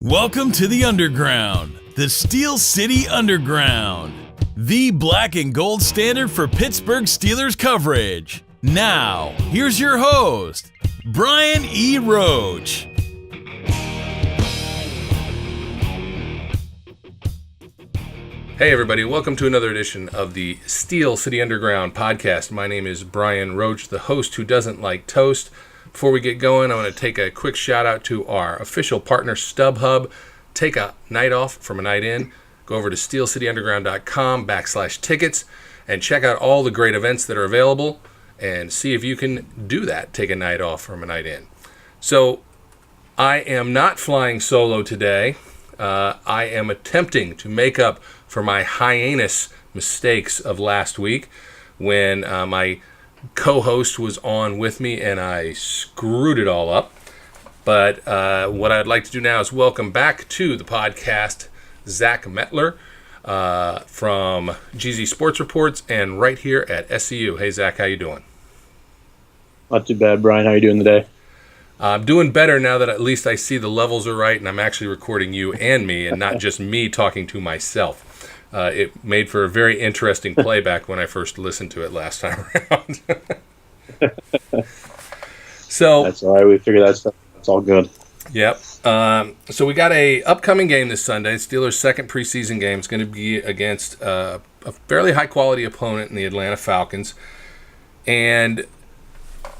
Welcome to the Underground, the Steel City Underground, the black and gold standard for Pittsburgh Steelers coverage. Now, here's your host, Brian E. Roach. Hey everybody, welcome to another edition of the Steel City Underground podcast. My name is Brian Roach, the host who doesn't like toast. Before we get going, I want to take a quick shout out to our official partner, StubHub. Take a night off from a night in. Go over to steelcityunderground.com/tickets and check out all the great events that are available and see if you can do that, take a night off from a night in. So I am not flying solo today. I am attempting to make up for my heinous mistakes of last week when my co-host was on with me and I screwed it all up. But what I'd like to do now is welcome back to the podcast Zach Metkler from GZ Sports Reports and right here at SCU. Hey Zach, how you doing? Not too bad, Brian. How are you doing today? I'm doing better now that at least I see the levels are right and I'm actually recording you and me and not just me talking to myself. It made for a very interesting playback when I first listened to it last time around. So that's all right. We figured that stuff. It's all good. Yep. So we got a upcoming game this Sunday. Steelers' second preseason game. It's going to be against a fairly high quality opponent in the Atlanta Falcons, and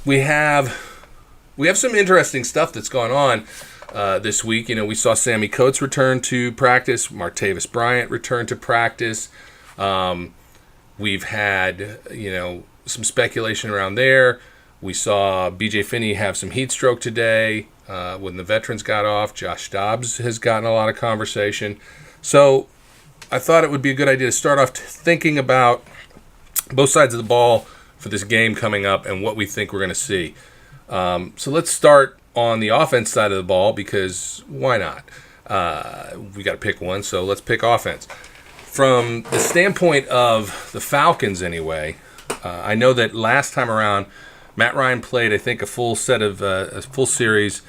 we have some interesting stuff that's going on this week. You know, we saw Sammy Coates return to practice. Martavis Bryant return to practice. We've had, some speculation around there. We saw B.J. Finney have some heat stroke today when the veterans got off. Josh Dobbs has gotten a lot of conversation. So I thought it would be a good idea to start off thinking about both sides of the ball for this game coming up and what we think we're going to see. So let's start on the offense side of the ball because why not? We got to pick one, so let's pick offense. From the standpoint of the Falcons anyway, I know that last time around, Matt Ryan played, I think, a full series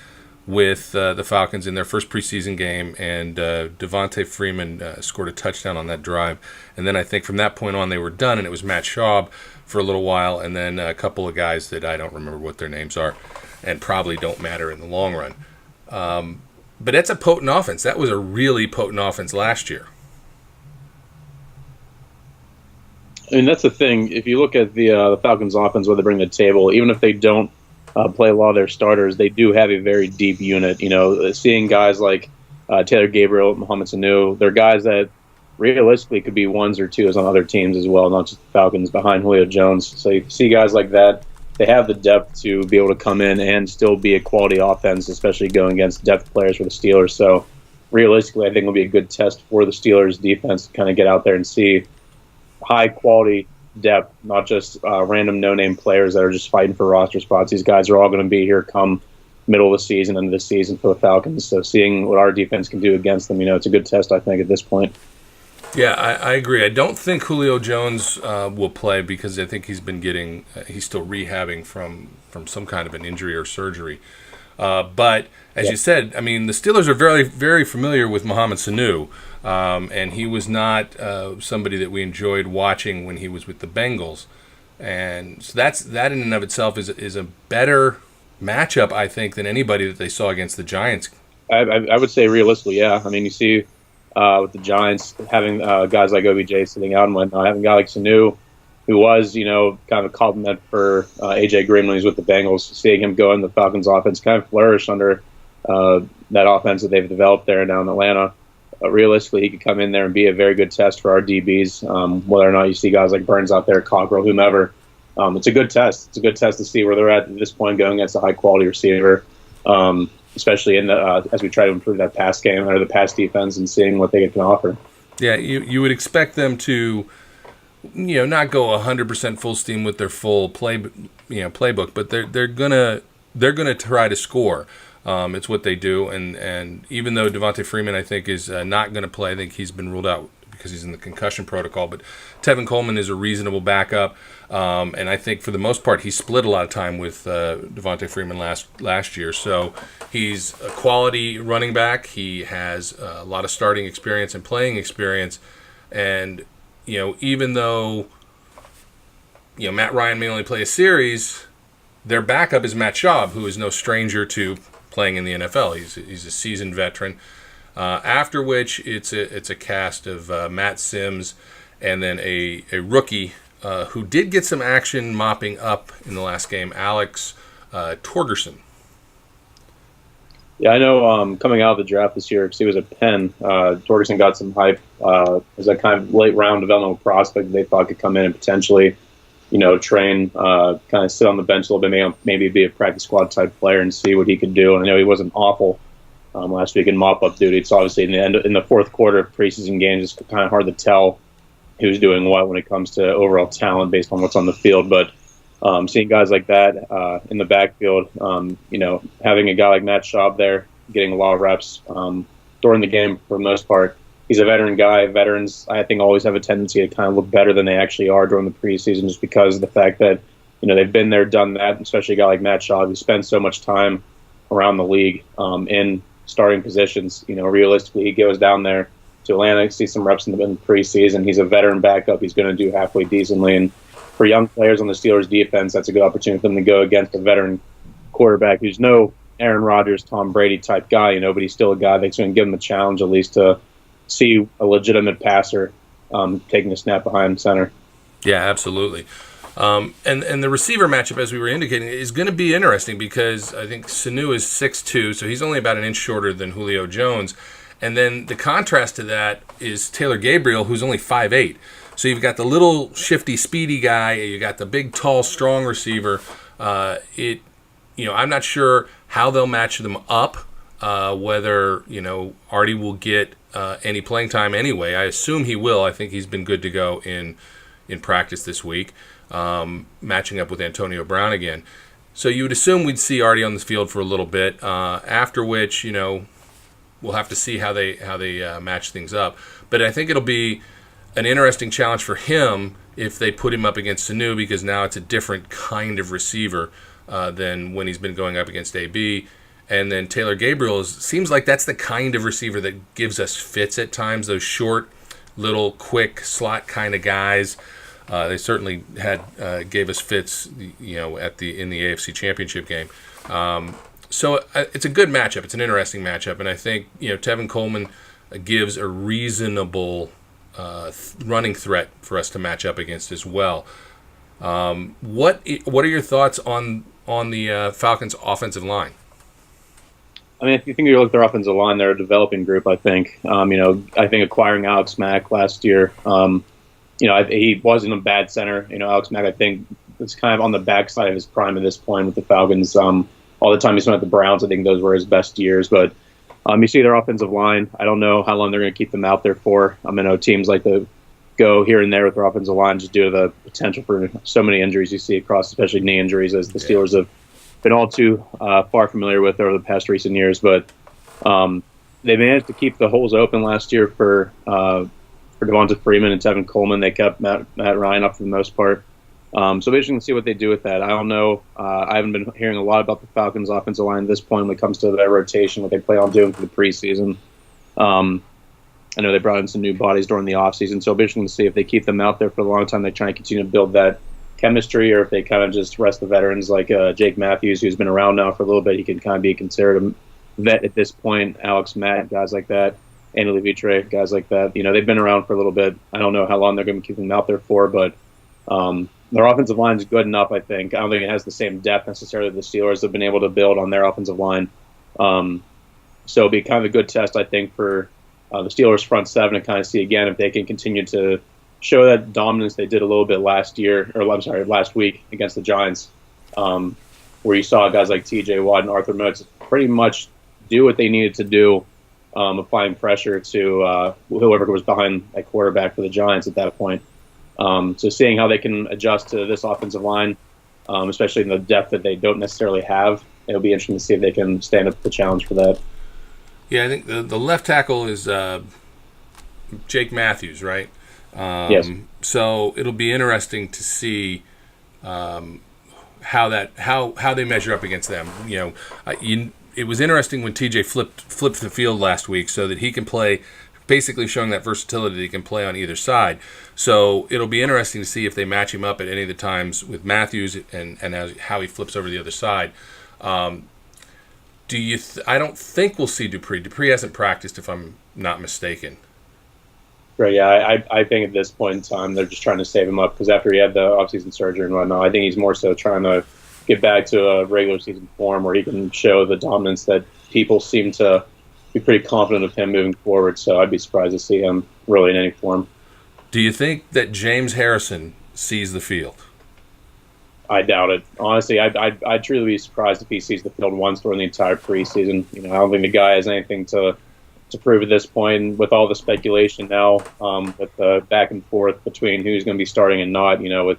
with the Falcons in their first preseason game, and Devontae Freeman scored a touchdown on that drive. And then I think from that point on they were done, and it was Matt Schaub for a little while, and then a couple of guys that I don't remember what their names are and probably don't matter in the long run. But that's a potent offense. That was a really potent offense last year. I mean, that's the thing. If you look at the Falcons' offense, what they bring to the table, even if they don't play a lot of their starters, they do have a very deep unit. You know, seeing guys like Taylor Gabriel, Mohamed Sanu, they're guys that realistically could be ones or twos on other teams as well, not just the Falcons, behind Julio Jones. So you see guys like that, they have the depth to be able to come in and still be a quality offense, especially going against depth players for the Steelers. So realistically, I think it'll be a good test for the Steelers defense to kind of get out there and see high-quality depth, not just random no-name players that are just fighting for roster spots. These guys are all going to be here come middle of the season, end of the season for the Falcons. So seeing what our defense can do against them, it's a good test, I think, at this point. Yeah, I agree. I don't think Julio Jones will play because I think he's been he's still rehabbing from some kind of an injury or surgery. But as you said, I mean, the Steelers are very, very familiar with Mohamed Sanu, and he was not somebody that we enjoyed watching when he was with the Bengals. And so that in and of itself is a better matchup, I think, than anybody that they saw against the Giants. I would say realistically, yeah. I mean, you see with the Giants having guys like OBJ sitting out and whatnot, having a guy like Sanu, who was, kind of a compliment for A.J. Green when he was with the Bengals, seeing him go in the Falcons offense, kind of flourish under that offense that they've developed there now in Atlanta. Realistically, he could come in there and be a very good test for our DBs, whether or not you see guys like Burns out there, Cockrell, whomever. It's a good test. It's a good test to see where they're at this point going against a high-quality receiver, especially in as we try to improve that pass game or the pass defense and seeing what they can offer. Yeah, you would expect them to not go 100% full steam with their full playbook, but they're gonna try to score. It's what they do, and even though Devontae Freeman I think is not going to play, I think he's been ruled out because he's in the concussion protocol. But Tevin Coleman is a reasonable backup, and I think for the most part he split a lot of time with Devontae Freeman last year. So he's a quality running back. He has a lot of starting experience and playing experience, and even though Matt Ryan may only play a series, their backup is Matt Schaub, who is no stranger to playing in the NFL. He's a seasoned veteran. After which, it's a cast of Matt Sims and then a rookie who did get some action mopping up in the last game, Alex Torgerson. Yeah, I know coming out of the draft this year, because he was at Penn, Torgerson got some hype as a kind of late round developmental prospect they thought could come in and potentially train, kind of sit on the bench a little bit, maybe be a practice squad type player and see what he could do. And I know he wasn't awful last week in mop-up duty. It's obviously in the fourth quarter of preseason games, it's kind of hard to tell who's doing what when it comes to overall talent based on what's on the field. But seeing guys like that in the backfield, having a guy like Matt Schaub there, getting a lot of reps during the game for the most part. He's a veteran guy. Veterans, I think, always have a tendency to kind of look better than they actually are during the preseason just because of the fact that, they've been there, done that, especially a guy like Matt Schaub who spends so much time around the league in starting positions. Realistically, he goes down there to Atlanta, sees some reps in the preseason. He's a veteran backup. He's going to do halfway decently. And for young players on the Steelers defense, that's a good opportunity for them to go against a veteran quarterback who's no Aaron Rodgers, Tom Brady type guy, but he's still a guy that's going to give him a challenge at least to see a legitimate passer taking a snap behind center. Yeah, absolutely. And the receiver matchup, as we were indicating, is going to be interesting because I think Sanu is 6'2", so he's only about an inch shorter than Julio Jones. And then the contrast to that is Taylor Gabriel, who's only 5'8". So you've got the little shifty, speedy guy, you got the big, tall, strong receiver. I'm not sure how they'll match them up, whether Artie will get any playing time anyway. I assume he will. I think he's been good to go in practice this week, matching up with Antonio Brown again. So you would assume we'd see Artie on the field for a little bit, after which, we'll have to see how they match things up. But I think it'll be an interesting challenge for him if they put him up against Sanu, because now it's a different kind of receiver than when he's been going up against AB. And then Taylor Gabriel seems like that's the kind of receiver that gives us fits at times, those short, little, quick, slot kind of guys. They certainly gave us fits, in the AFC Championship game. So it's a good matchup. It's an interesting matchup. And I think, Tevin Coleman gives a reasonable running threat for us to match up against as well. What are your thoughts on the Falcons' offensive line? I mean, if you think you look at their offensive line, they're a developing group, I think. I think acquiring Alex Mack last year, he wasn't a bad center. Alex Mack, I think, is kind of on the backside of his prime at this point with the Falcons. All the time he spent at the Browns, I think those were his best years. But you see their offensive line. I don't know how long they're going to keep them out there for. I know teams like to go here and there with their offensive line just due to the potential for so many injuries you see across, especially knee injuries, as the Steelers have been all too far familiar with over the past recent years. But they managed to keep the holes open last year for Devonta Freeman and Tevin Coleman. They kept Matt Ryan up for the most part. So it'll be interesting to see what they do with that. I don't know. I haven't been hearing a lot about the Falcons' offensive line at this point when it comes to their rotation, what they plan on doing for the preseason. I know they brought in some new bodies during the offseason, so it'll be interesting to see if they keep them out there for a long time. They try and continue to build that chemistry, or if they kind of just rest the veterans like Jake Matthews, who's been around now for a little bit. He can kind of be considered a vet at this point. Alex Mack, guys like that. Andy Levitre, guys like that. They've been around for a little bit. I don't know how long they're going to keep them out there for, but their offensive line is good enough, I think. I don't think it has the same depth necessarily the Steelers have been able to build on their offensive line. So it'll be kind of a good test, I think, for the Steelers' front seven to kind of see again if they can continue to show that dominance they did a little bit last week against the Giants, where you saw guys like T.J. Watt and Arthur Moats pretty much do what they needed to do, applying pressure to whoever was behind that quarterback for the Giants at that point. So seeing how they can adjust to this offensive line, especially in the depth that they don't necessarily have, it'll be interesting to see if they can stand up to the challenge for that. Yeah, I think the left tackle is Jake Matthews, right? Yes. So it'll be interesting to see how they measure up against them. It was interesting when TJ flipped the field last week so that he can play, basically showing that versatility that he can play on either side. So it'll be interesting to see if they match him up at any of the times with Matthews and how he flips over to the other side. I don't think we'll see Dupree. Dupree hasn't practiced, if I'm not mistaken. Right, yeah, I think at this point in time they're just trying to save him up because after he had the offseason surgery and whatnot, I think he's more so trying to get back to a regular season form where he can show the dominance that people seem to be pretty confident of him moving forward. So I'd be surprised to see him really in any form. Do you think that James Harrison sees the field? I doubt it. Honestly, I'd truly be surprised if he sees the field once during the entire preseason. I don't think the guy has anything to prove at this point. With all the speculation now, with the back and forth between who's going to be starting and not, with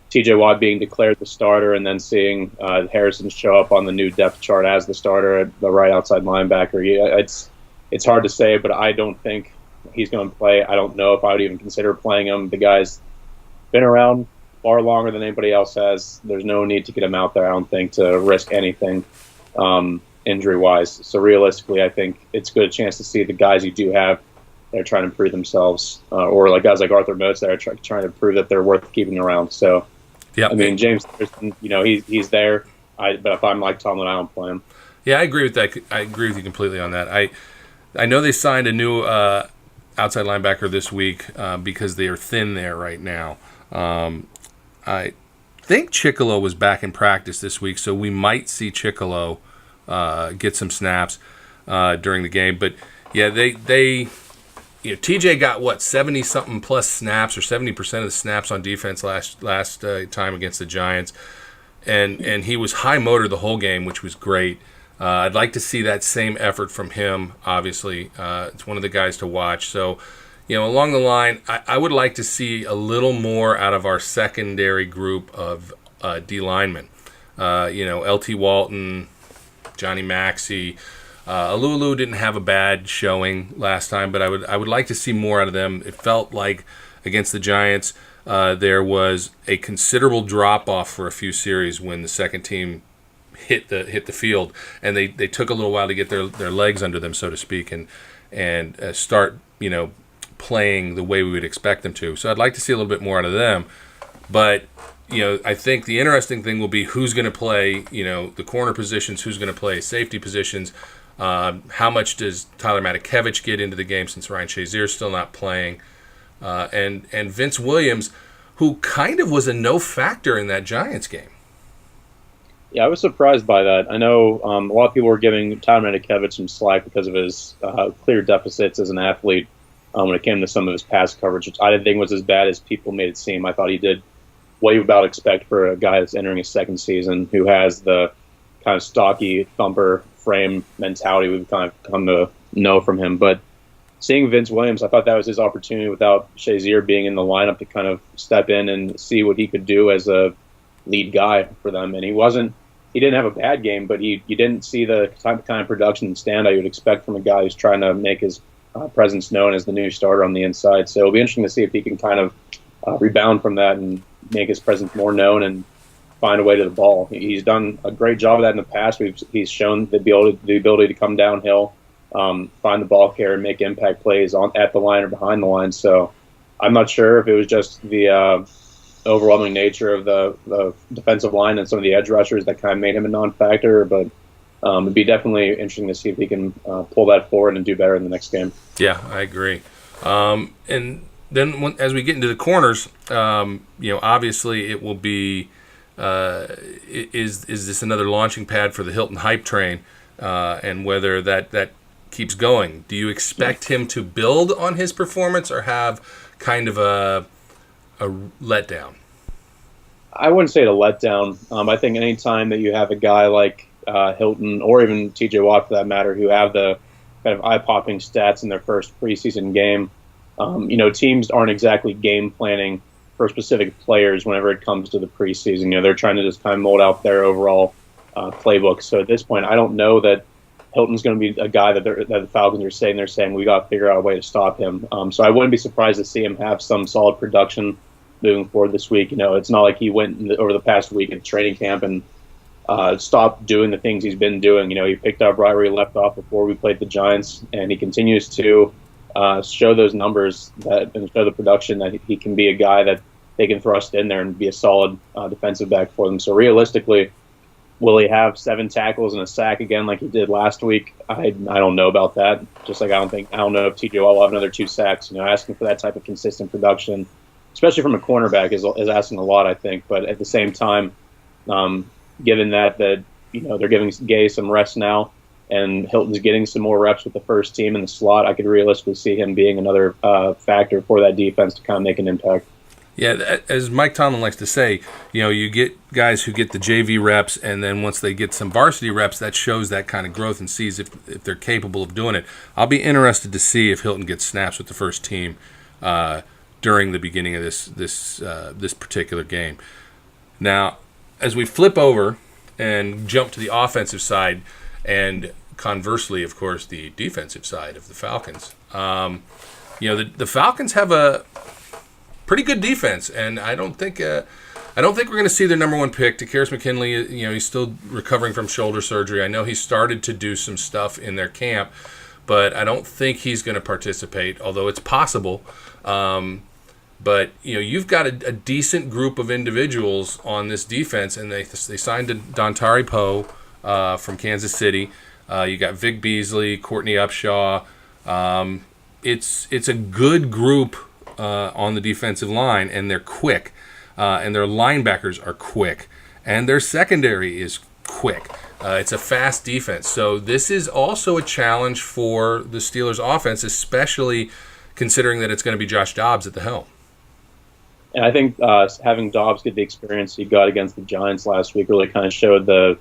T.J. Watt being declared the starter and then seeing Harrison show up on the new depth chart as the starter at the right outside linebacker. It's hard to say, but I don't think he's going to play. I don't know if I would even consider playing him. The guy's been around far longer than anybody else has. There's no need to get him out there, I don't think, to risk anything injury-wise. So realistically, I think it's a good chance to see the guys you do have that are trying to improve themselves, or like guys like Arthur Moats that are trying to prove that they're worth keeping around. So, yeah, I mean, James Harrison, he's there. But if I'm Mike Tomlin, I don't play him. Yeah, I agree with that. I agree with you completely on that. I know they signed a new outside linebacker this week because they are thin there right now. I think Chicolo was back in practice this week, so we might see Chicolo get some snaps during the game. But yeah, they TJ got 70-something plus snaps or 70% of the snaps on defense last time against the Giants, and he was high motor the whole game, which was great. I'd like to see that same effort from him. Obviously, it's one of the guys to watch. So, along the line, I would like to see a little more out of our secondary group of D linemen. LT Walton, Johnny Maxey. Alulu didn't have a bad showing last time, but I would like to see more out of them. It felt like against the Giants there was a considerable drop-off for a few series when the second team hit the field, and they took a little while to get their legs under them, so to speak, and start playing the way we would expect them to. So I'd like to see a little bit more out of them, but I think the interesting thing will be who's going to play, the corner positions, who's going to play safety positions. How much does Tyler Matakevich get into the game since Ryan Shazier's still not playing? And Vince Williams, who kind of was a no factor in that Giants game. Yeah, I was surprised by that. I know a lot of people were giving Tyler Matakevich some slack because of his clear deficits as an athlete when it came to some of his pass coverage, which I didn't think was as bad as people made it seem. I thought he did what you about expect for a guy that's entering his second season who has the kind of stocky thumper frame mentality we've kind of come to know from him. But seeing Vince Williams, I thought that was his opportunity without Shazier being in the lineup to kind of step in and see what he could do as a lead guy for them. And he didn't have a bad game, but you didn't see the kind of production and stand you would expect from a guy who's trying to make his presence known as the new starter on the inside. So it'll be interesting to see if he can kind of rebound from that and make his presence more known and find a way to the ball. He's done a great job of that in the past. He's shown the ability to come downhill, find the ball carrier, make impact plays at the line or behind the line. So I'm not sure if it was just the overwhelming nature of the defensive line and some of the edge rushers that kind of made him a non-factor, but it'd be definitely interesting to see if he can pull that forward and do better in the next game. Yeah, I agree. And then as we get into the corners, obviously it will be is this another launching pad for the Hilton hype train, and whether that keeps going. Do you expect him to build on his performance or have kind of a letdown? I wouldn't say a letdown. I think any time that you have a guy like Hilton or even T.J. Watt, for that matter, who have the kind of eye-popping stats in their first preseason game, teams aren't exactly game planning for specific players whenever it comes to the preseason. They're trying to just kind of mold out their overall playbook. So at this point, I don't know that Hilton's going to be a guy that the Falcons are saying we got to figure out a way to stop him. So I wouldn't be surprised to see him have some solid production moving forward this week. It's not like he went over the past week at training camp and stopped doing the things he's been doing. He picked up right where he left off before we played the Giants, and he continues to show those numbers and show the production that he can be a guy that they can thrust in there and be a solid defensive back for them. So realistically, will he have 7 tackles and a sack again like he did last week? I don't know about that. Just like I don't know if TJ Watt will have another 2 sacks. Asking for that type of consistent production, especially from a cornerback, is asking a lot, I think. But at the same time, given that they're giving Gay some rest now, and Hilton's getting some more reps with the first team in the slot, I could realistically see him being another factor for that defense to kind of make an impact. Yeah, as Mike Tomlin likes to say, you get guys who get the JV reps, and then once they get some varsity reps, that shows that kind of growth and sees if they're capable of doing it. I'll be interested to see if Hilton gets snaps with the first team during the beginning of this particular game. Now, as we flip over and jump to the offensive side, and conversely, of course, the defensive side of the Falcons, the Falcons have a pretty good defense, and I don't think we're going to see their number 1 pick. Takarius McKinley, he's still recovering from shoulder surgery. I know he started to do some stuff in their camp, but I don't think he's going to participate, although it's possible. But you've got a decent group of individuals on this defense, and they signed Dontari Poe from Kansas City. You got Vic Beasley, Courtney Upshaw. It's a good group on the defensive line, and they're quick, and their linebackers are quick, and their secondary is quick. It's a fast defense. So this is also a challenge for the Steelers offense, especially considering that it's going to be Josh Dobbs at the helm. And I think having Dobbs get the experience he got against the Giants last week really kind of showed the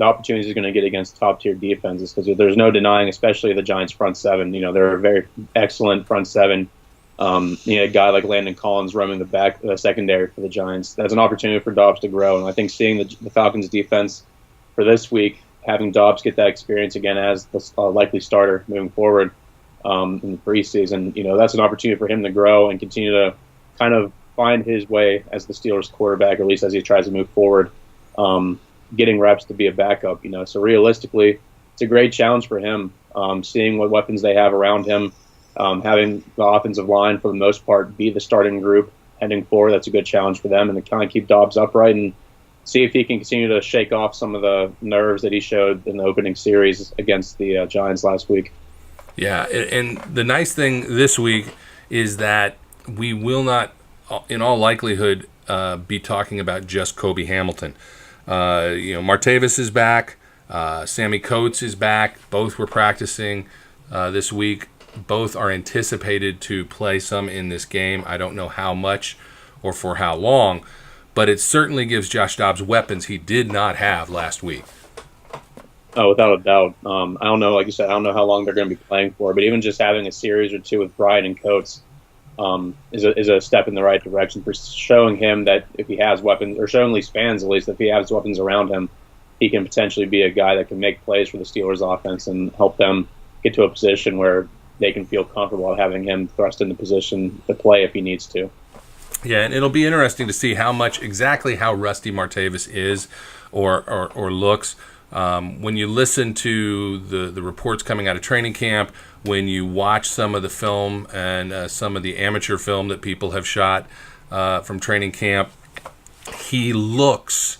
opportunities he's going to get against top-tier defenses, because there's no denying, especially the Giants' front seven. They're a very excellent front seven. A guy like Landon Collins roaming the secondary for the Giants. That's an opportunity for Dobbs to grow. And I think seeing the Falcons' defense for this week, having Dobbs get that experience again as the likely starter moving forward in the preseason, that's an opportunity for him to grow and continue to kind of find his way as the Steelers quarterback, or at least as he tries to move forward, getting reps to be a backup. So realistically, it's a great challenge for him, seeing what weapons they have around him, having the offensive line for the most part be the starting group heading forward. That's a good challenge for them, and to kind of keep Dobbs upright and see if he can continue to shake off some of the nerves that he showed in the opening series against the Giants last week. Yeah, and the nice thing this week is that we will not, in all likelihood, be talking about just Kobe Hamilton. Martavis is back. Sammy Coates is back. Both were practicing this week. Both are anticipated to play some in this game. I don't know how much or for how long, but it certainly gives Josh Dobbs weapons he did not have last week. Oh, without a doubt. I don't know, like you said, I don't know how long they're going to be playing for, but even just having a series or two with Bryant and Coates is a step in the right direction for showing him that if he has weapons, or showing these fans at least, if he has weapons around him, he can potentially be a guy that can make plays for the Steelers offense and help them get to a position where they can feel comfortable having him thrust in the position to play if he needs to. Yeah, and it'll be interesting to see how rusty Martavis is or looks. When you listen to the reports coming out of training camp, when you watch some of the film and some of the amateur film that people have shot from training camp, he looks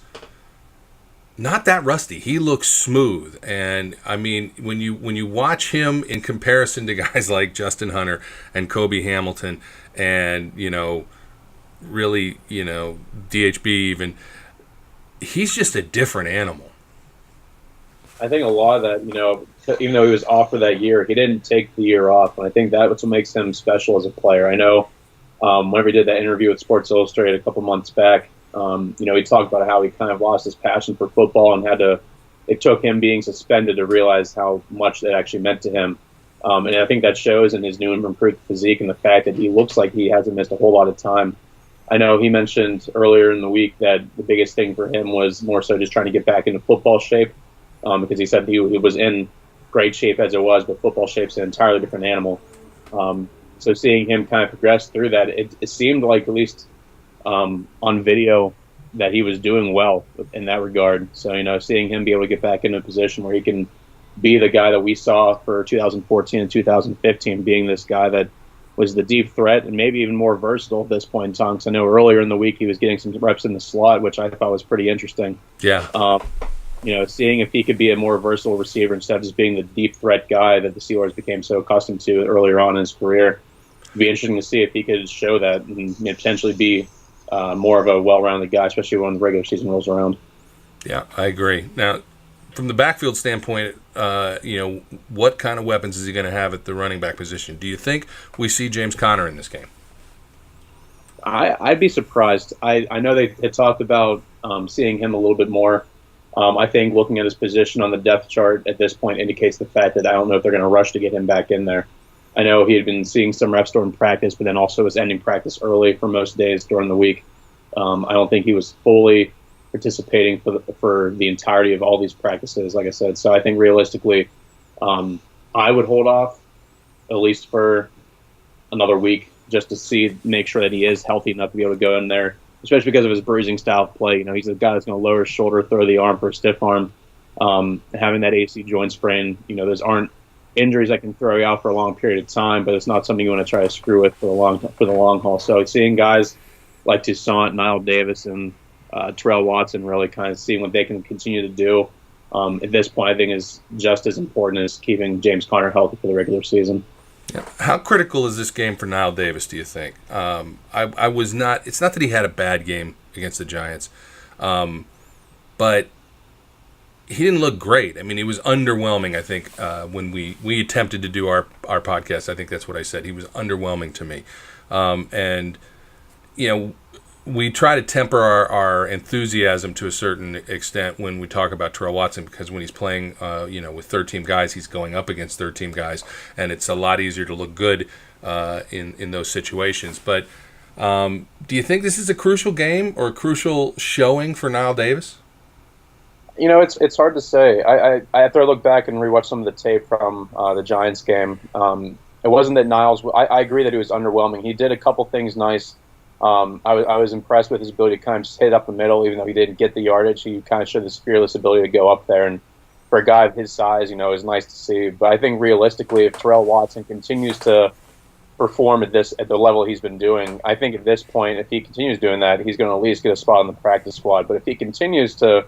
not that rusty. He looks smooth. And, I mean, when you watch him in comparison to guys like Justin Hunter and Kobe Hamilton and, really, DHB even, he's just a different animal. I think a lot of that, even though he was off for that year, he didn't take the year off. And I think that's what makes him special as a player. I know whenever he did that interview with Sports Illustrated a couple months back, he talked about how he kind of lost his passion for football and it took him being suspended to realize how much that actually meant to him. And I think that shows in his new and improved physique and the fact that he looks like he hasn't missed a whole lot of time. I know he mentioned earlier in the week that the biggest thing for him was more so just trying to get back into football shape. because he said he was in great shape as it was, but football shape's an entirely different animal. So seeing him kind of progress through that, it seemed like, at least on video, that he was doing well in that regard. So, seeing him be able to get back into a position where he can be the guy that we saw for 2014 and 2015, being this guy that was the deep threat and maybe even more versatile at this point in time. Because I know earlier in the week he was getting some reps in the slot, which I thought was pretty interesting. Yeah. Seeing if he could be a more versatile receiver instead of just being the deep threat guy that the Steelers became so accustomed to earlier on in his career. It'd be interesting to see if he could show that and potentially be more of a well-rounded guy, especially when the regular season rolls around. Yeah, I agree. Now, from the backfield standpoint, what kind of weapons is he going to have at the running back position? Do you think we see James Conner in this game? I'd be surprised. I know they had talked about seeing him a little bit more. I think looking at his position on the depth chart at this point indicates the fact that I don't know if they're going to rush to get him back in there. I know he had been seeing some reps during practice, but then also was ending practice early for most days during the week. I don't think he was fully participating for the entirety of all these practices, like I said. So I think realistically, I would hold off at least for another week just to make sure that he is healthy enough to be able to go in there, especially because of his bruising style of play. He's a guy that's going to lower his shoulder, throw the arm for a stiff arm. Having that AC joint sprain, those aren't injuries that can throw you out for a long period of time, but it's not something you want to try to screw with for the long haul. So seeing guys like Toussaint, Nile Davis, and Terrell Watson really kind of seeing what they can continue to do at this point, I think is just as important as keeping James Conner healthy for the regular season. Yeah. How critical is this game for Nile Davis, do you think? I was not. It's not that he had a bad game against the Giants, but he didn't look great. I mean, he was underwhelming, I think, when we attempted to do our podcast. I think that's what I said. He was underwhelming to me. And, we try to temper our enthusiasm to a certain extent when we talk about Terrell Watson, because when he's playing, with third-team guys, he's going up against third-team guys, and it's a lot easier to look good in those situations. But do you think this is a crucial game or a crucial showing for Nile Davis? It's hard to say. I after I look back and rewatch some of the tape from the Giants game, it wasn't that Niles. I agree that he was underwhelming. He did a couple things nice. I was impressed with his ability to kind of just hit up the middle, even though he didn't get the yardage. He kind of showed this fearless ability to go up there, and for a guy of his size, it was nice to see. But I think realistically, if Terrell Watson continues to perform at the level he's been doing, I think at this point, if he continues doing that, he's going to at least get a spot on the practice squad. But if he continues to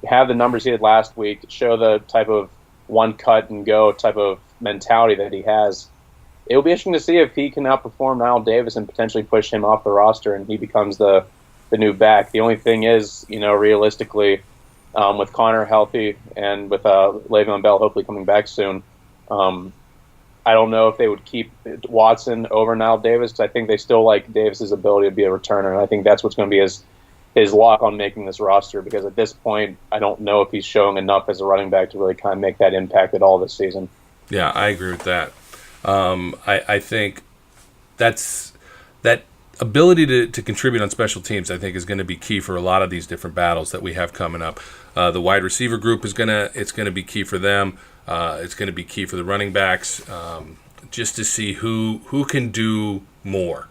have the numbers he had last week, show the type of one cut and go type of mentality that he has, it'll be interesting to see if he can outperform Nile Davis and potentially push him off the roster and he becomes the new back. The only thing is, realistically, with Conner healthy and with Le'Veon Bell hopefully coming back soon, I don't know if they would keep Watson over Nile Davis, because I think they still like Davis's ability to be a returner, and I think that's what's going to be his lock on making this roster, because at this point, I don't know if he's showing enough as a running back to really kind of make that impact at all this season. Yeah, I agree with that. I think that ability to contribute on special teams, I think, is going to be key for a lot of these different battles that we have coming up. The wide receiver group it's going to be key for them. It's going to be key for the running backs, just to see who can do more.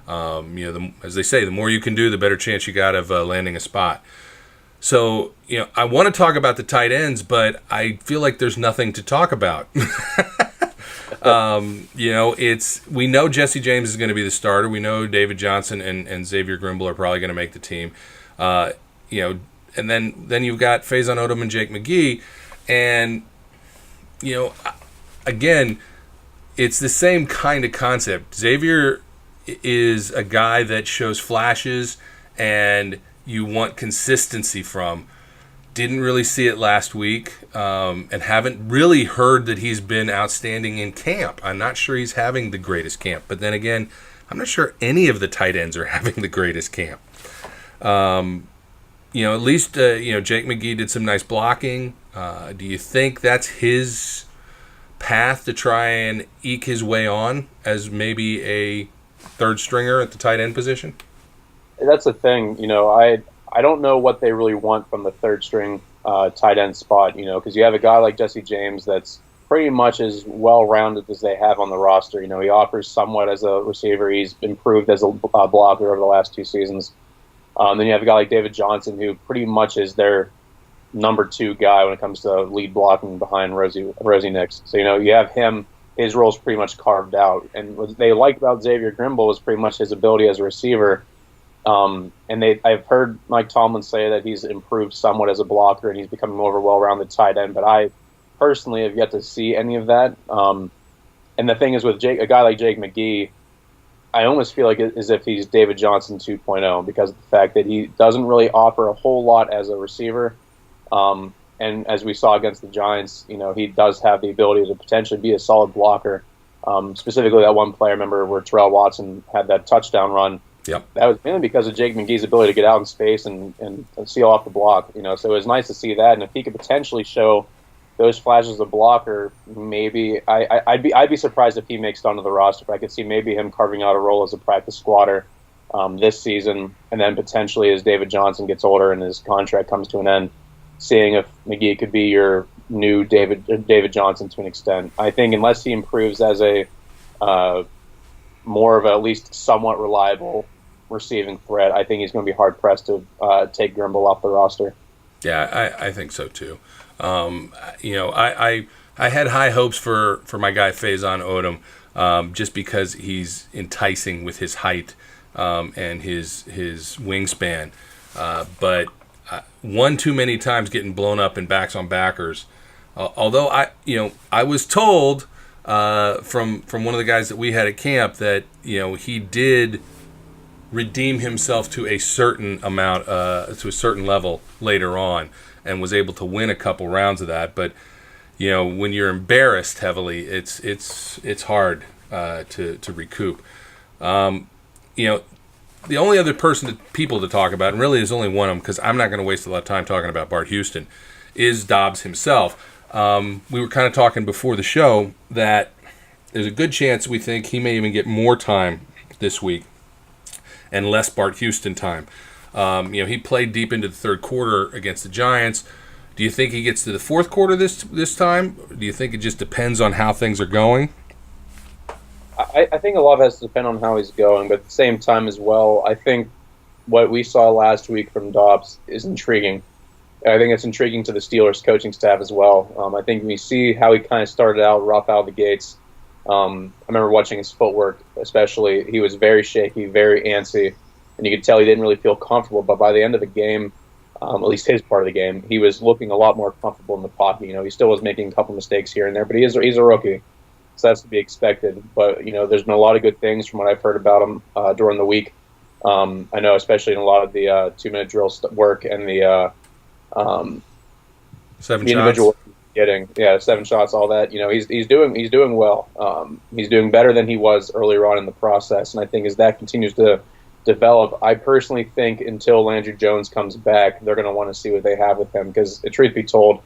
As they say, the more you can do, the better chance you got of landing a spot. So, I want to talk about the tight ends, but I feel like there's nothing to talk about. We know Jesse James is going to be the starter. We know David Johnson and Xavier Grimble are probably going to make the team. And then you've got Faison Odom and Jake McGee, and again, it's the same kind of concept. Xavier is a guy that shows flashes and you want consistency from. Didn't really see it last week, and haven't really heard that he's been outstanding in camp. I'm not sure he's having the greatest camp, but then again, I'm not sure any of the tight ends are having the greatest camp. At least Jake McGee did some nice blocking. Do you think that's his path to try and eke his way on as maybe a third stringer at the tight end position? That's the thing. I don't know what they really want from the third string tight end spot, because you have a guy like Jesse James that's pretty much as well-rounded as they have on the roster. He offers somewhat as a receiver. He's improved as a blocker over the last 2 seasons. Then you have a guy like David Johnson, who pretty much is their number 2 guy when it comes to lead blocking behind Rosie Nix. So, you have him. His role's pretty much carved out. And what they liked about Xavier Grimble was pretty much his ability as a receiver. And I've heard Mike Tomlin say that he's improved somewhat as a blocker and he's becoming more of a well-rounded tight end. But I personally have yet to see any of that. And the thing is, with a guy like Jake McGee, I almost feel like as if he's David Johnson 2.0 because of the fact that he doesn't really offer a whole lot as a receiver. And as we saw against the Giants, he does have the ability to potentially be a solid blocker. Specifically, that one play I remember where Terrell Watson had that touchdown run. Yep. That was mainly because of Jake McGee's ability to get out in space and seal off the block. So it was nice to see that. And if he could potentially show those flashes of blocker, maybe I'd be surprised if he makes it onto the roster. But I could see maybe him carving out a role as a practice squatter this season, and then potentially as David Johnson gets older and his contract comes to an end, seeing if McGee could be your new David Johnson to an extent. I think unless he improves as a more of a, at least somewhat reliable receiving threat, I think he's going to be hard pressed to take Grimble off the roster. Yeah, I think so too. I had high hopes for my guy Faison Odom, just because he's enticing with his height and his wingspan, but one too many times getting blown up in backs on backers. Although I was told from one of the guys that we had at camp that he did redeem himself to a certain amount, to a certain level later on, and was able to win a couple rounds of that. But when you're embarrassed heavily, it's hard to recoup. The only other people to talk about, and really there's only one of them because I'm not going to waste a lot of time talking about Bart Houston, is Dobbs himself. We were kind of talking before the show that there's a good chance we think he may even get more time this week and less Bart Houston time. He played deep into the third quarter against the Giants. Do you think he gets to the fourth quarter this time? Do you think it just depends on how things are going? I think a lot of it has to depend on how he's going, but at the same time as well, I think what we saw last week from Dobbs is intriguing. I think it's intriguing to the Steelers coaching staff as well. I think we see how he kind of started out rough out of the gates. I remember watching his footwork, especially. He was very shaky, very antsy, and you could tell he didn't really feel comfortable. But by the end of the game, at least his part of the game, he was looking a lot more comfortable in the pocket. He still was making a couple mistakes here and there, but he's a rookie, so that's to be expected. But there's been a lot of good things from what I've heard about him during the week. I know, especially in a lot of the 2-minute drill work and the 7 individual shots. Getting 7 shots, all that. He's doing well. He's doing better than he was earlier on in the process, and I think as that continues to develop, I personally think until Landry Jones comes back, they're going to want to see what they have with him. Because, truth be told,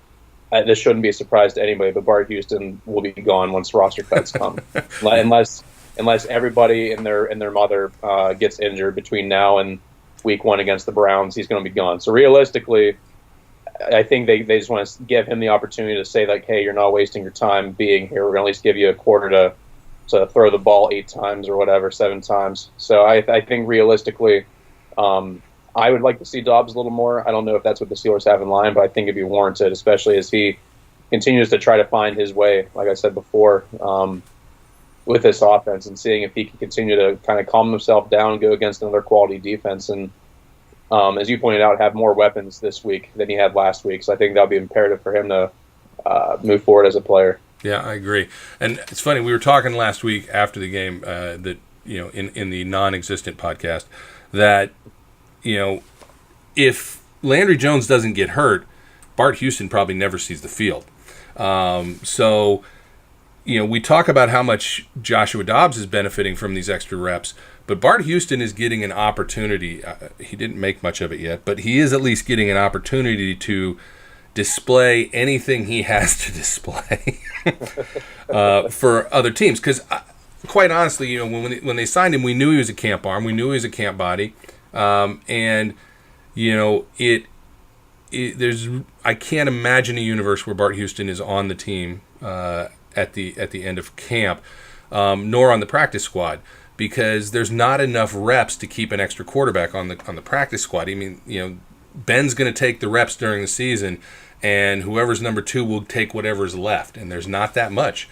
this shouldn't be a surprise to anybody, but Bart Houston will be gone once roster cuts come, unless everybody and their mother gets injured between now and week 1 against the Browns. He's going to be gone. So realistically, I think they just want to give him the opportunity to say, like, hey, you're not wasting your time being here. We're going to at least give you a quarter to throw the ball 8 times or whatever, 7 times. So I think realistically, I would like to see Dobbs a little more. I don't know if that's what the Steelers have in line, but I think it'd be warranted, especially as he continues to try to find his way, like I said before, with this offense, and seeing if he can continue to kind of calm himself down and go against another quality defense. And as you pointed out, have more weapons this week than he had last week. So I think that'll be imperative for him to move forward as a player. Yeah, I agree. And it's funny, we were talking last week after the game that in the non-existent podcast that if Landry Jones doesn't get hurt, Bart Houston probably never sees the field. So we talk about how much Joshua Dobbs is benefiting from these extra reps, but Bart Houston is getting an opportunity. He didn't make much of it yet, but he is at least getting an opportunity to display anything he has to display for other teams. Because quite honestly, when they signed him, we knew he was a camp arm. We knew he was a camp body. And there's I can't imagine a universe where Bart Houston is on the team at the end of camp, nor on the practice squad, because there's not enough reps to keep an extra quarterback on the practice squad. I mean, Ben's going to take the reps during the season, and whoever's number 2 will take whatever's left, and there's not that much.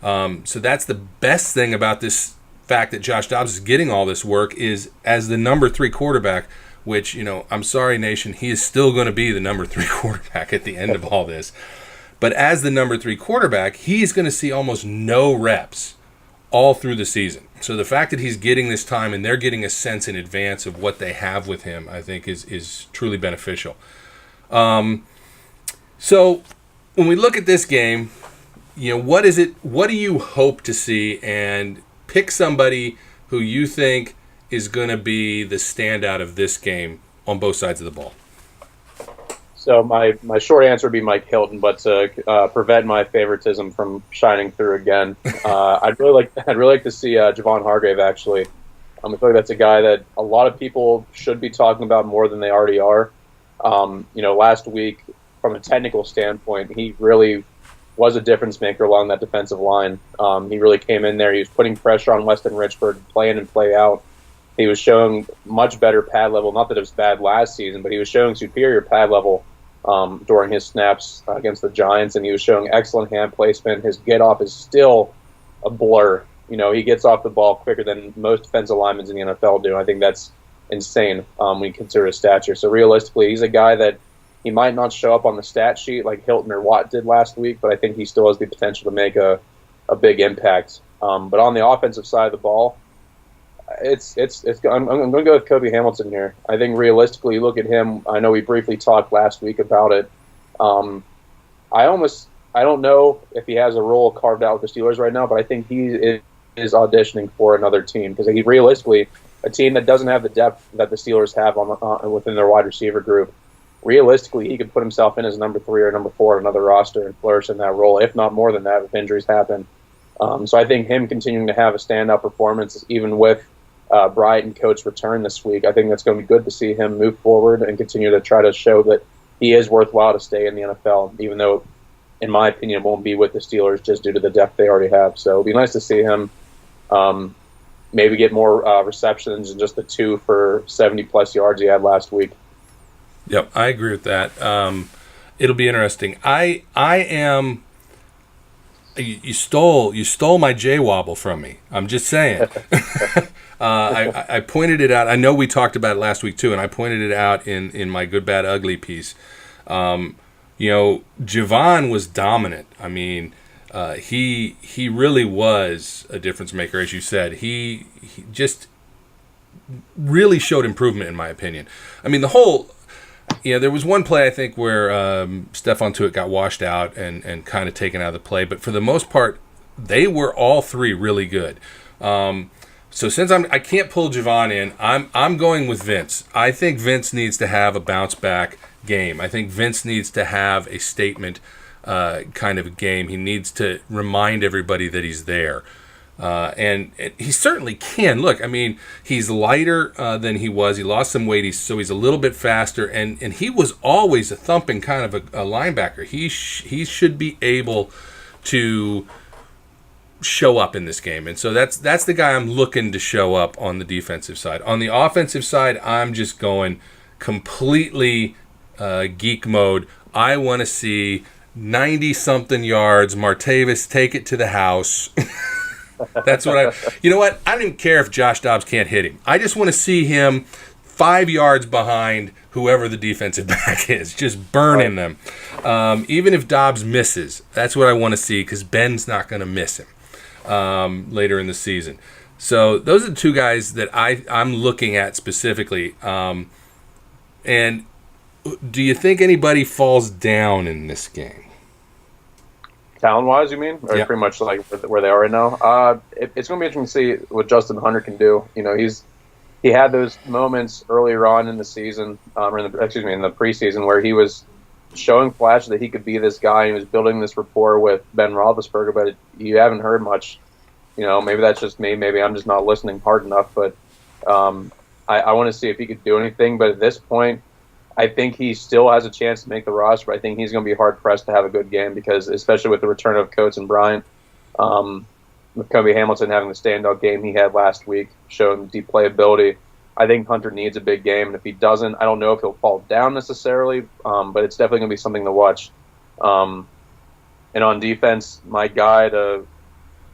So that's the best thing about this fact that Josh Dobbs is getting all this work, is as the number 3 quarterback, which, I'm sorry, Nation, he is still going to be the number 3 quarterback at the end of all this. But as the number 3 quarterback, he's going to see almost no reps all through the season. So the fact that he's getting this time and they're getting a sense in advance of what they have with him, I think is truly beneficial. So when we look at this game, what do you hope to see, and pick somebody who you think is going to be the standout of this game on both sides of the ball? So my short answer would be Mike Hilton, but to prevent my favoritism from shining through again, I'd really like to see Javon Hargrave, actually. I feel like that's a guy that a lot of people should be talking about more than they already are. Last week, from a technical standpoint, he really was a difference maker along that defensive line. He really came in there. He was putting pressure on Weston Richburg, play in and play out. He was showing much better pad level. Not that it was bad last season, but he was showing superior pad level during his snaps against the Giants, and he was showing excellent hand placement. His get-off is still a blur. He gets off the ball quicker than most defensive linemen in the NFL do. I think that's insane when you consider his stature. So realistically, he's a guy that he might not show up on the stat sheet like Hilton or Watt did last week, but I think he still has the potential to make a big impact. But on the offensive side of the ball, I'm going to go with Kobe Hamilton here. I think realistically, you look at him. I know we briefly talked last week about it. I don't know if he has a role carved out with the Steelers right now, but I think he is auditioning for another team, because he realistically, a team that doesn't have the depth that the Steelers have within their wide receiver group, realistically, he could put himself in as number 3 or number 4 on another roster and flourish in that role, if not more than that, if injuries happen. So I think him continuing to have a standout performance, even with Bryant and Coach return this week, I think that's going to be good to see him move forward and continue to try to show that he is worthwhile to stay in the NFL, even though, in my opinion, it won't be with the Steelers just due to the depth they already have. So it'll be nice to see him maybe get more receptions than just the 2 for 70-plus yards he had last week. Yep, I agree with that. It'll be interesting. I am. You stole my J wobble from me. I'm just saying. I pointed it out. I know we talked about it last week too, and I pointed it out in my Good, Bad, Ugly piece. Javon was dominant. I mean, he really was a difference maker, as you said. He just really showed improvement, in my opinion. I mean, the whole. There was one play, I think, where Stephon Tuitt got washed out and kind of taken out of the play. But for the most part, they were all 3 really good. So since I can't pull Javon in, I'm going with Vince. I think Vince needs to have a bounce back game. I think Vince needs to have a statement kind of a game. He needs to remind everybody that he's there. And he certainly can. Look, I mean, he's lighter than he was. He lost some weight, so he's a little bit faster. And he was always a thumping kind of a linebacker. He should be able to show up in this game. And so that's the guy I'm looking to show up on the defensive side. On the offensive side, I'm just going completely geek mode. I want to see 90-something yards. Martavis, take it to the house. That's what you know what? I don't even care if Josh Dobbs can't hit him. I just want to see him 5 yards behind whoever the defensive back is, just burning them. Even if Dobbs misses, that's what I want to see, because Ben's not going to miss him later in the season. So those are the 2 guys that I'm looking at specifically. And do you think anybody falls down in this game? Talent-wise, you mean? Or pretty much like where they are right now? It's going to be interesting to see what Justin Hunter can do. He had those moments earlier on in the season, in the preseason, where he was showing flashes that he could be this guy. He was building this rapport with Ben Roethlisberger, but you haven't heard much. Maybe that's just me. Maybe I'm just not listening hard enough. But I want to see if he could do anything. But at this point, I think he still has a chance to make the roster, but I think he's going to be hard-pressed to have a good game because, especially with the return of Coates and Bryant, with Kobe Hamilton having the standout game he had last week, showing deep playability, I think Hunter needs a big game. And if he doesn't, I don't know if he'll fall down necessarily, but it's definitely going to be something to watch. And on defense, my guy to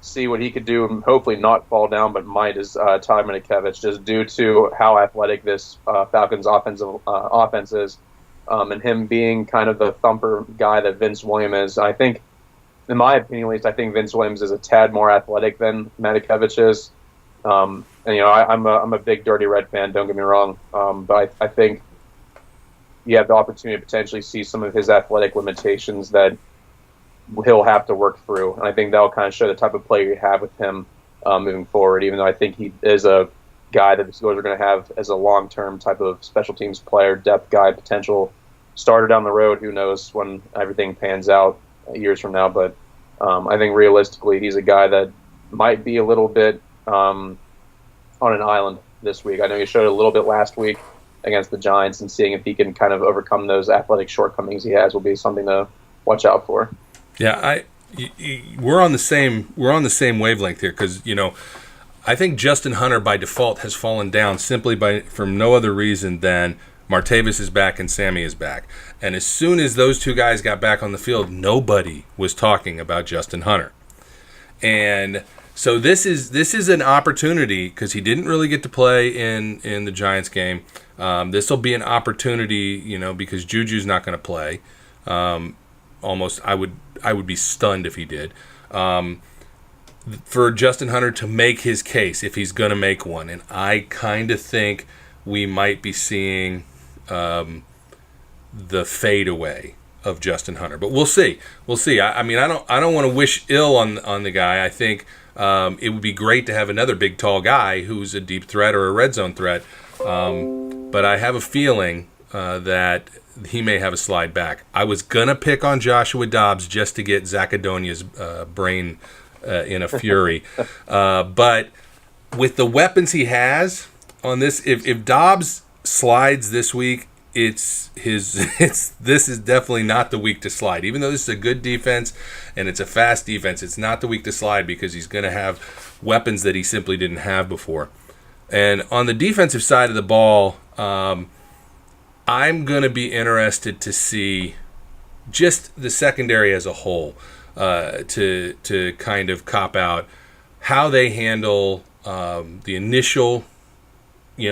see what he could do and hopefully not fall down, but might, is Ty Minikevich, just due to how athletic this Falcons offense is, and him being kind of the thumper guy that Vince Williams is. I think, in my opinion at least, I think Vince Williams is a tad more athletic than Minikevich is. And I'm a big Dirty Red fan, don't get me wrong, but I think you have the opportunity to potentially see some of his athletic limitations that he'll have to work through, and I think that'll kind of show the type of player you have with him moving forward, even though I think he is a guy that the Steelers are going to have as a long-term type of special teams player, depth guy, potential starter down the road. Who knows when everything pans out years from now, but I think realistically he's a guy that might be a little bit on an island this week. I know he showed a little bit last week against the Giants, and seeing if he can kind of overcome those athletic shortcomings he has will be something to watch out for. Yeah, we're on the same wavelength here, because I think Justin Hunter by default has fallen down simply from no other reason than Martavis is back and Sammy is back, and as soon as those two guys got back on the field, nobody was talking about Justin Hunter, and so this is an opportunity, because he didn't really get to play in the Giants game. This will be an opportunity, because Juju's not going to play. Almost, I would be stunned if he did. For Justin Hunter to make his case, if he's going to make one, and I kind of think we might be seeing the fadeaway of Justin Hunter, but we'll see. I mean, I don't want to wish ill on the guy. I think it would be great to have another big, tall guy who's a deep threat or a red zone threat, but I have a feeling that he may have a slide back. I was going to pick on Joshua Dobbs just to get Zach Adonia's brain in a fury. But with the weapons he has on this, if Dobbs slides this week, this is definitely not the week to slide. Even though this is a good defense and it's a fast defense, it's not the week to slide, because he's going to have weapons that he simply didn't have before. And on the defensive side of the ball, I'm going to be interested to see just the secondary as a whole, to kind of cop out how they handle the initial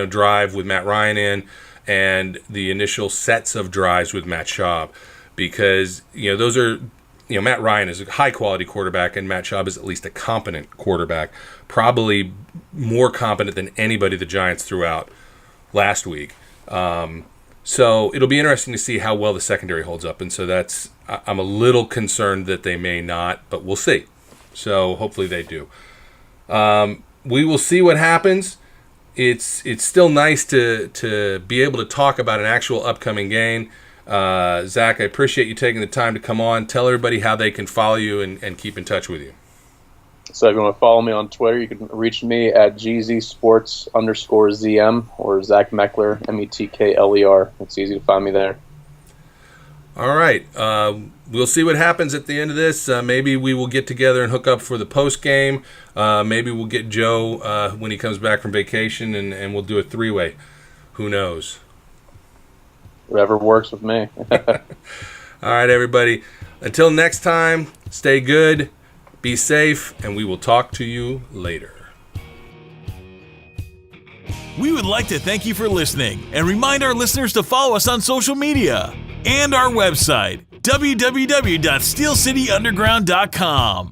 drive with Matt Ryan in, and the initial sets of drives with Matt Schaub, because those are Matt Ryan is a high quality quarterback, and Matt Schaub is at least a competent quarterback, probably more competent than anybody the Giants threw out last week. So it'll be interesting to see how well the secondary holds up, and so I'm a little concerned that they may not, but we'll see. So hopefully they do. We will see what happens. It's still nice to be able to talk about an actual upcoming game. Zach, I appreciate you taking the time to come on. Tell everybody how they can follow you and keep in touch with you. So if you want to follow me on Twitter, you can reach me at GZSports_ZM or Zach Metkler, Metkler. It's easy to find me there. All right. We'll see what happens at the end of this. Maybe we will get together and hook up for the post game. Maybe we'll get Joe when he comes back from vacation, and we'll do a three-way. Who knows? Whatever works with me. All right, everybody. Until next time, stay good, be safe, and we will talk to you later. We would like to thank you for listening and remind our listeners to follow us on social media and our website, www.steelcityunderground.com.